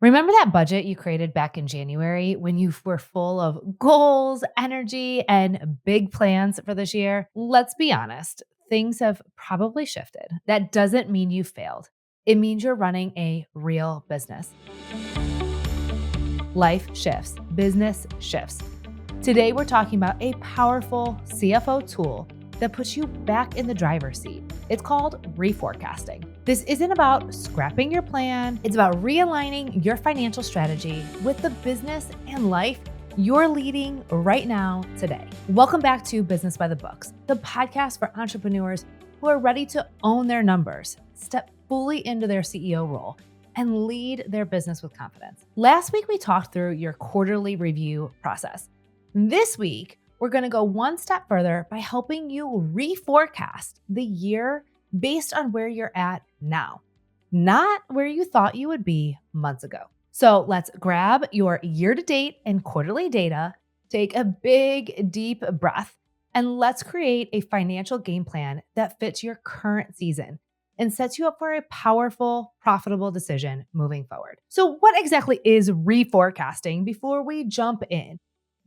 Remember that budget you created back in January when you were full of goals, energy, and big plans for this year? Let's be honest, things have probably shifted. That doesn't mean you failed. It means you're running a real business. Life shifts, business shifts. Today, we're talking about a powerful CFO tool that puts you back in the driver's seat. It's called reforecasting. This isn't about scrapping your plan, it's about realigning your financial strategy with the business and life you're leading right now today. Welcome back to Business by the Books, the podcast for entrepreneurs who are ready to own their numbers, step fully into their CEO role, and lead their business with confidence. Last week, we talked through your quarterly review process. This week, we're going to go one step further by helping you reforecast the year based on where you're at now, not where you thought you would be months ago. So let's grab your year-to-date and quarterly data, take a big, deep breath, and let's create a financial game plan that fits your current season and sets you up for a powerful, profitable decision moving forward. So what exactly is reforecasting before we jump in?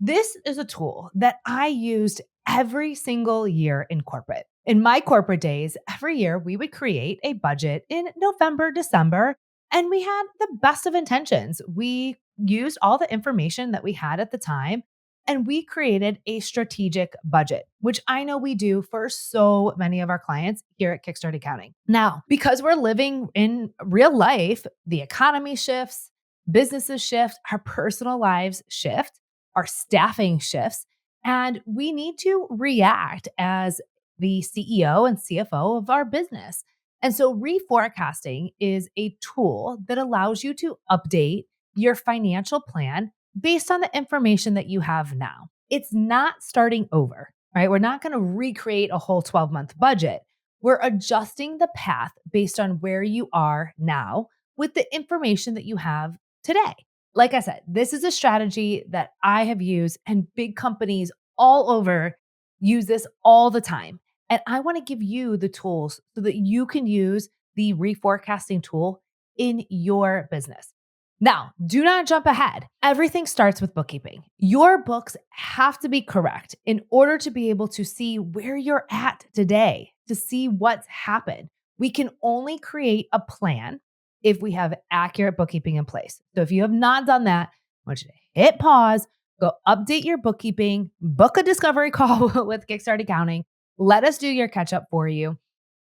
This is a tool that I used every single year in corporate. In my corporate days, every year we would create a budget in November, December, and we had the best of intentions. We used all the information that we had at the time and we created a strategic budget, which I know we do for so many of our clients here at Kickstart Accounting. Now, because we're living in real life, the economy shifts, businesses shift, our personal lives shift, our staffing shifts, and we need to react as the CEO and CFO of our business. And so reforecasting is a tool that allows you to update your financial plan based on the information that you have now. It's not starting over, right? We're not going to recreate a whole 12-month budget. We're adjusting the path based on where you are now with the information that you have today. Like I said, this is a strategy that I have used, and big companies all over use this all the time. And I want to give you the tools so that you can use the reforecasting tool in your business. Now, do not jump ahead. Everything starts with bookkeeping. Your books have to be correct in order to be able to see where you're at today, to see what's happened. We can only create a plan if we have accurate bookkeeping in place. So if you have not done that, I want you to hit pause, go update your bookkeeping, book a discovery call with Kickstart Accounting. Let us do your catch up for you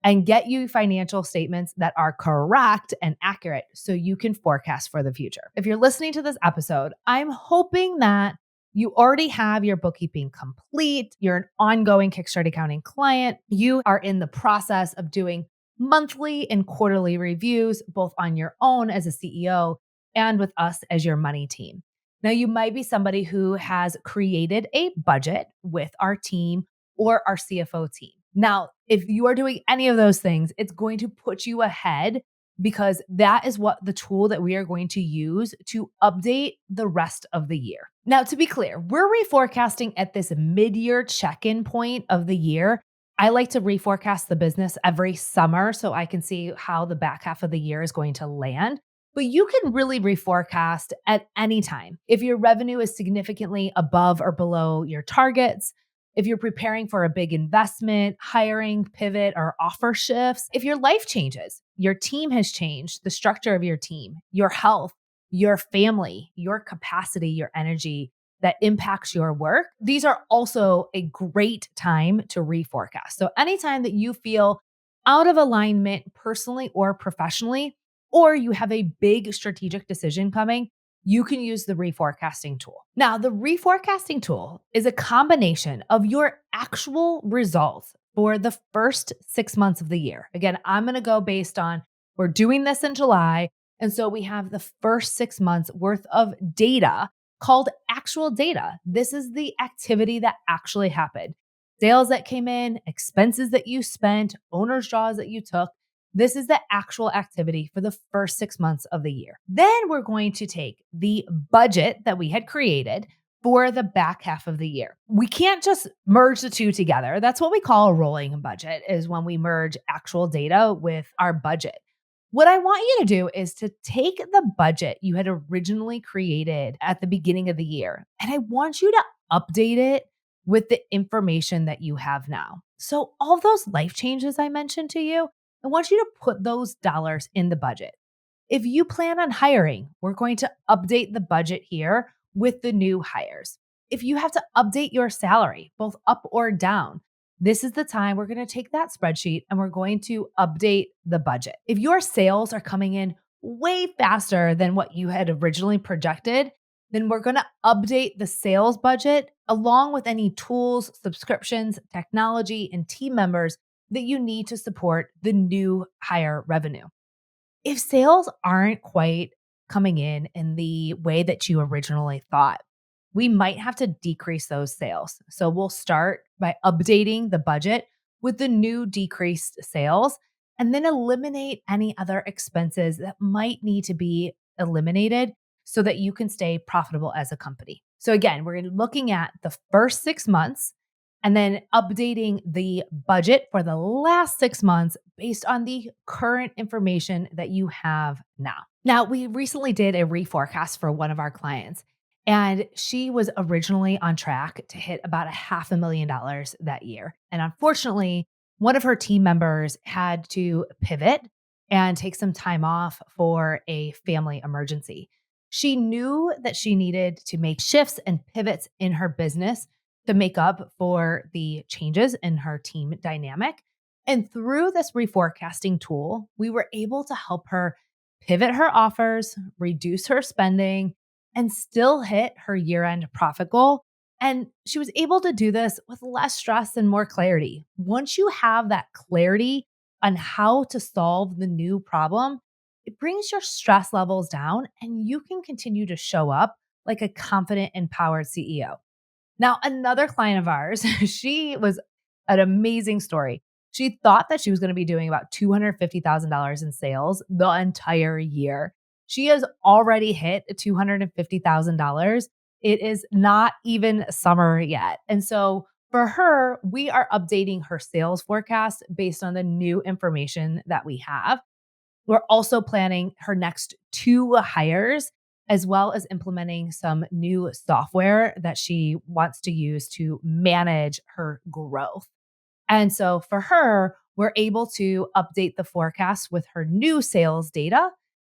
and get you financial statements that are correct and accurate so you can forecast for the future. If you're listening to this episode, I'm hoping that you already have your bookkeeping complete. You're an ongoing Kickstart Accounting client. You are in the process of doing monthly and quarterly reviews, both on your own as a CEO and with us as your money team. Now, you might be somebody who has created a budget with our team or our CFO team. Now, if you are doing any of those things, it's going to put you ahead because that is what the tool that we are going to use to update the rest of the year. Now, to be clear, we're reforecasting at this mid-year check-in point of the year. I like to reforecast the business every summer so I can see how the back half of the year is going to land. But you can really reforecast at any time. If your revenue is significantly above or below your targets, if you're preparing for a big investment, hiring, pivot, or offer shifts, if your life changes, your team has changed, the structure of your team, your health, your family, your capacity, your energy that impacts your work, these are also a great time to reforecast. So anytime that you feel out of alignment personally or professionally, or you have a big strategic decision coming, you can use the reforecasting tool. Now, the reforecasting tool is a combination of your actual results for the first 6 months of the year. Again, I'm going to go based on we're doing this in July. And so we have the first 6 months worth of data called actual data. This is the activity that actually happened. Sales that came in, expenses that you spent, owner's draws that you took. This is the actual activity for the first 6 months of the year. Then we're going to take the budget that we had created for the back half of the year. We can't just merge the two together. That's what we call a rolling budget, is when we merge actual data with our budget. What I want you to do is to take the budget you had originally created at the beginning of the year, and I want you to update it with the information that you have now. So, all those life changes I mentioned to you, I want you to put those dollars in the budget. If you plan on hiring, we're going to update the budget here with the new hires. If you have to update your salary, both up or down, this is the time we're going to take that spreadsheet and we're going to update the budget. If your sales are coming in way faster than what you had originally projected, then we're going to update the sales budget along with any tools, subscriptions, technology, and team members that you need to support the new hire revenue. If sales aren't quite coming in the way that you originally thought, we might have to decrease those sales. So we'll start by updating the budget with the new decreased sales and then eliminate any other expenses that might need to be eliminated so that you can stay profitable as a company. So again, we're looking at the first 6 months and then updating the budget for the last 6 months based on the current information that you have now. Now, we recently did a reforecast for one of our clients, and she was originally on track to hit about $500,000 that year. And unfortunately, one of her team members had to pivot and take some time off for a family emergency. She knew that she needed to make shifts and pivots in her business to make up for the changes in her team dynamic. And through this reforecasting tool, we were able to help her pivot her offers, reduce her spending, and still hit her year-end profit goal. And she was able to do this with less stress and more clarity. Once you have that clarity on how to solve the new problem, it brings your stress levels down and you can continue to show up like a confident, empowered CEO. Now, another client of ours, she was an amazing story. She thought that she was going to be doing about $250,000 in sales the entire year. She has already hit $250,000. It is not even summer yet. And so for her, we are updating her sales forecast based on the new information that we have. We're also planning her next 2 hires, as well as implementing some new software that she wants to use to manage her growth. And so for her, we're able to update the forecast with her new sales data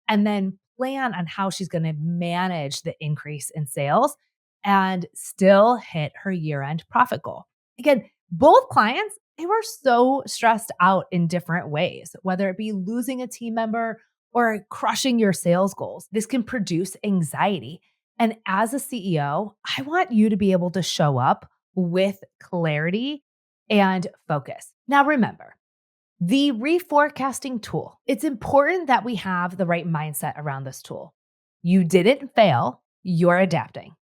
and then plan on how she's going to manage the increase in sales and still hit her year-end profit goal. Again, both clients, they were so stressed out in different ways, whether it be losing a team member or crushing your sales goals. This can produce anxiety. And as a CEO, I want you to be able to show up with clarity and focus. Now, remember, the reforecasting tool, it's important that we have the right mindset around this tool. You didn't fail, you're adapting.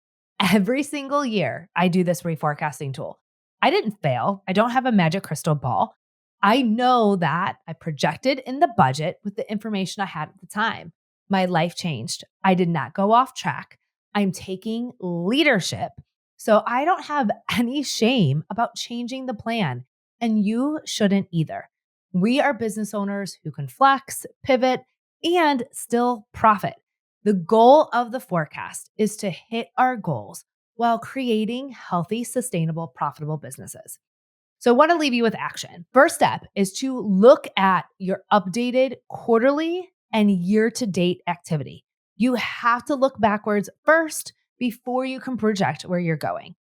Every single year, I do this reforecasting tool. I didn't fail. I don't have a magic crystal ball. I know that I projected in the budget with the information I had at the time. My life changed. I did not go off track. I'm taking leadership. So I don't have any shame about changing the plan, and you shouldn't either. We are business owners who can flex, pivot, and still profit. The goal of the forecast is to hit our goals while creating healthy, sustainable, profitable businesses. So I want to leave you with action. First step is to look at your updated quarterly and year-to-date activity. You have to look backwards first before you can project where you're going.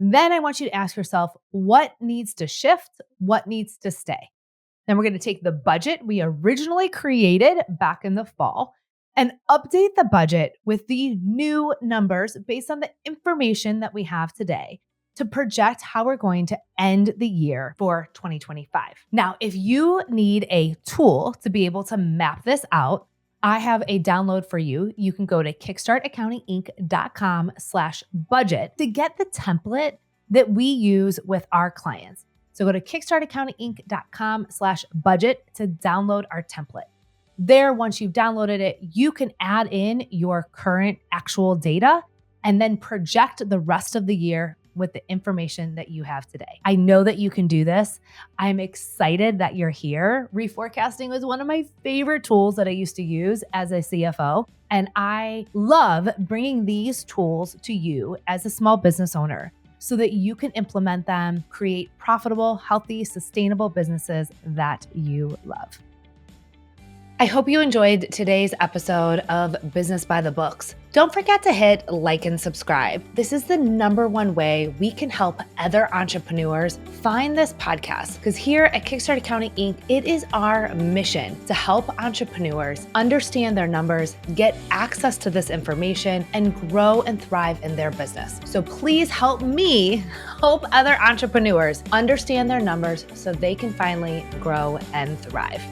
Then I want you to ask yourself, what needs to shift? What needs to stay? Then we're going to take the budget we originally created back in the fall and update the budget with the new numbers based on the information that we have today to project how we're going to end the year for 2025. Now, if you need a tool to be able to map this out, I have a download for you. You can go to kickstartaccountinginc.com/budget to get the template that we use with our clients. So go to kickstartaccountinginc.com/budget to download our template. There, once you've downloaded it, you can add in your current actual data and then project the rest of the year with the information that you have today. I know that you can do this. I'm excited that you're here. Reforecasting was one of my favorite tools that I used to use as a CFO. And I love bringing these tools to you as a small business owner so that you can implement them, create profitable, healthy, sustainable businesses that you love. I hope you enjoyed today's episode of Business by the Books. Don't forget to hit like and subscribe. This is the #1 way we can help other entrepreneurs find this podcast, because here at Kickstart Accounting Inc., it is our mission to help entrepreneurs understand their numbers, get access to this information, and grow and thrive in their business. So please help me help other entrepreneurs understand their numbers so they can finally grow and thrive.